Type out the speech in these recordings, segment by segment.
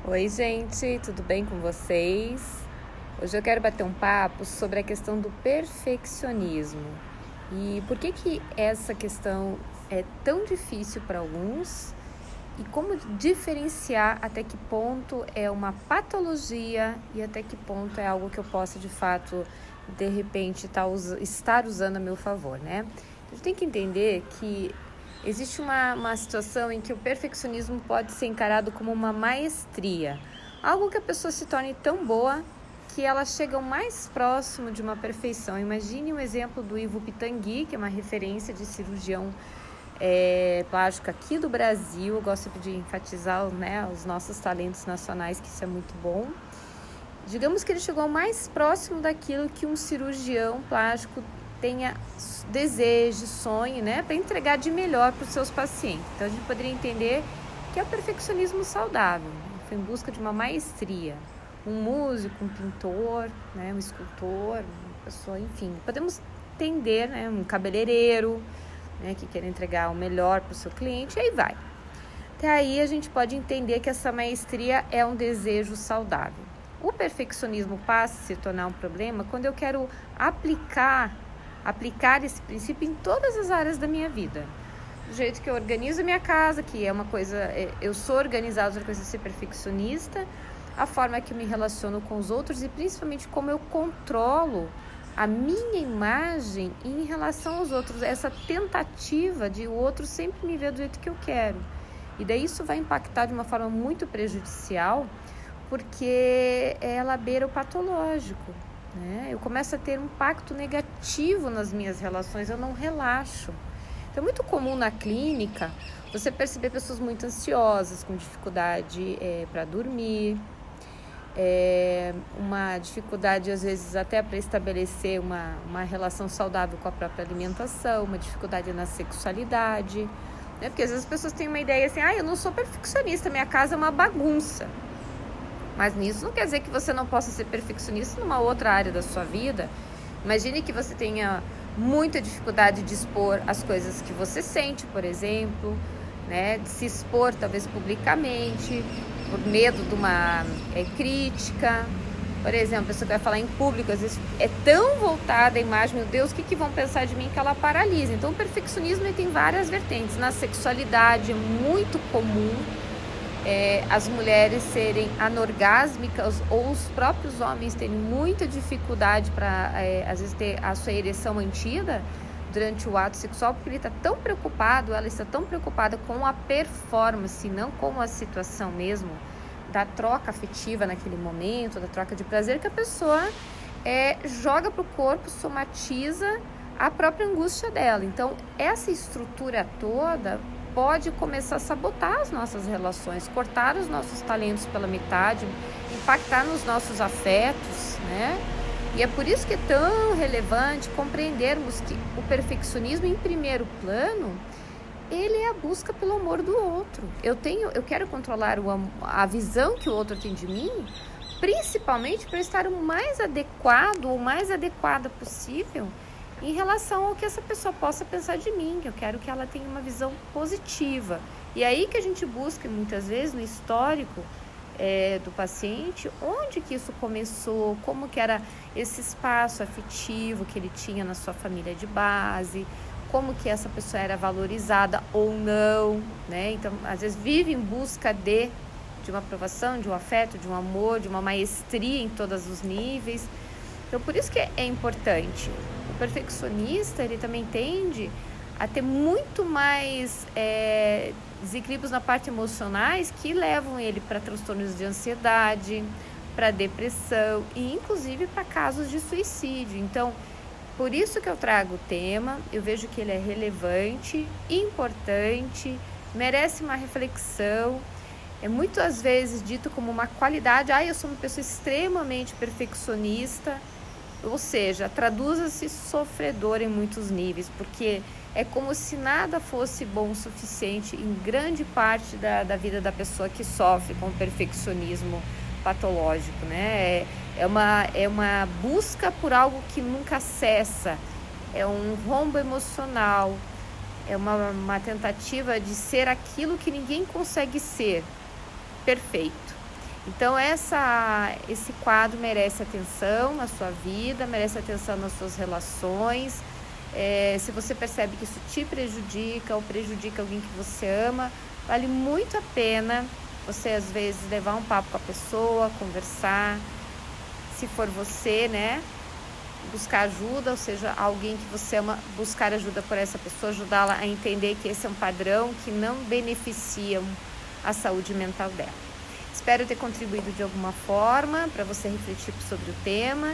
Oi, gente, tudo bem com vocês? Hoje eu quero bater um papo sobre a questão do perfeccionismo e por que essa questão é tão difícil para alguns e como diferenciar até que ponto é uma patologia e até que ponto é algo que eu possa de fato, de repente, estar usando a meu favor, né? A gente tem que entender que existe uma situação em que o perfeccionismo pode ser encarado como uma maestria, algo que a pessoa se torne tão boa que ela chega o mais próximo de uma perfeição. Imagine um exemplo do Ivo Pitangui, que é uma referência de cirurgião plástico aqui do Brasil. Eu gosto de enfatizar, né, os nossos talentos nacionais, que isso é muito bom. Digamos que ele chegou mais próximo daquilo que um cirurgião plástico tenha desejo, sonhe, né, para entregar de melhor para os seus pacientes. Então a gente poderia entender que é o perfeccionismo saudável, foi em busca de uma maestria. Um músico, um pintor, né, um escultor, uma pessoa, enfim, podemos entender, né, um cabeleireiro, né, que quer entregar o melhor para o seu cliente, e aí vai. Até aí a gente pode entender que essa maestria é um desejo saudável. O perfeccionismo passa a se tornar um problema quando eu quero aplicar esse princípio em todas as áreas da minha vida. Do jeito que eu organizo a minha casa, que é uma coisa, eu sou organizada, outra coisa é ser perfeccionista, a forma que eu me relaciono com os outros e principalmente como eu controlo a minha imagem em relação aos outros, essa tentativa de o outro sempre me ver do jeito que eu quero. E daí isso vai impactar de uma forma muito prejudicial, porque ela beira o patológico, né? Eu começo a ter um impacto negativo nas minhas relações, eu não relaxo. Então é muito comum na clínica você perceber pessoas muito ansiosas, com dificuldade para dormir, uma dificuldade às vezes até para estabelecer uma relação saudável com a própria alimentação, uma dificuldade na sexualidade, né? Porque às vezes as pessoas têm uma ideia assim, eu não sou perfeccionista, minha casa é uma bagunça. Mas nisso não quer dizer que você não possa ser perfeccionista numa outra área da sua vida. Imagine que você tenha muita dificuldade de expor as coisas que você sente, por exemplo, né? De se expor talvez publicamente, por medo de uma crítica. Por exemplo, a pessoa que vai falar em público, às vezes é tão voltada à imagem, meu Deus, o que vão pensar de mim, que ela paralisa. Então o perfeccionismo tem várias vertentes. Na sexualidade é muito comum as mulheres serem anorgásmicas ou os próprios homens terem muita dificuldade para, às vezes, ter a sua ereção mantida durante o ato sexual, porque ele está tão preocupado, ela está tão preocupada com a performance, não com a situação mesmo da troca afetiva naquele momento, da troca de prazer, que a pessoa joga para o corpo, somatiza a própria angústia dela. Então, essa estrutura toda pode começar a sabotar as nossas relações, cortar os nossos talentos pela metade, impactar nos nossos afetos, né? E é por isso que é tão relevante compreendermos que o perfeccionismo, em primeiro plano, ele é a busca pelo amor do outro. Eu quero controlar a visão que o outro tem de mim, principalmente para estar o mais adequado ou mais adequada possível em relação ao que essa pessoa possa pensar de mim, que eu quero que ela tenha uma visão positiva. E aí que a gente busca, muitas vezes, no histórico do paciente, onde que isso começou, como que era esse espaço afetivo que ele tinha na sua família de base, como que essa pessoa era valorizada ou não, né? Então, às vezes, vive em busca de uma aprovação, de um afeto, de um amor, de uma maestria em todos os níveis. Então, por isso que é importante. O perfeccionista, ele também tende a ter muito mais desequilíbrios na parte emocionais que levam ele para transtornos de ansiedade, para depressão e, inclusive, para casos de suicídio. Então, por isso que eu trago o tema, eu vejo que ele é relevante, importante, merece uma reflexão. É muitas vezes dito como uma qualidade, eu sou uma pessoa extremamente perfeccionista, ou seja, traduza-se sofredor em muitos níveis, porque é como se nada fosse bom o suficiente em grande parte da vida da pessoa que sofre com o perfeccionismo patológico, né? É uma busca por algo que nunca cessa, é um rombo emocional, é uma tentativa de ser aquilo que ninguém consegue ser, perfeito. Então, esse quadro merece atenção na sua vida, merece atenção nas suas relações. Se você percebe que isso te prejudica ou prejudica alguém que você ama, vale muito a pena você, às vezes, levar um papo com a pessoa, conversar. Se for você, né, buscar ajuda, ou seja, alguém que você ama, buscar ajuda por essa pessoa, ajudá-la a entender que esse é um padrão que não beneficia a saúde mental dela. Espero ter contribuído de alguma forma para você refletir sobre o tema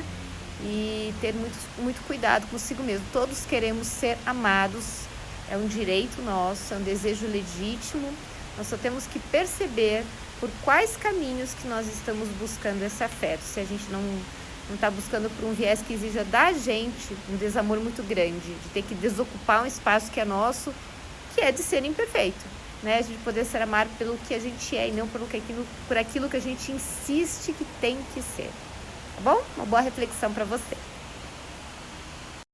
e ter muito cuidado consigo mesmo. Todos queremos ser amados, é um direito nosso, é um desejo legítimo. Nós só temos que perceber por quais caminhos que nós estamos buscando esse afeto. Se a gente não está buscando por um viés que exija da gente um desamor muito grande, de ter que desocupar um espaço que é nosso, que é de ser imperfeito, né? De poder ser amado pelo que a gente é e não por aquilo que a gente insiste que tem que ser. Tá bom? Uma boa reflexão para você.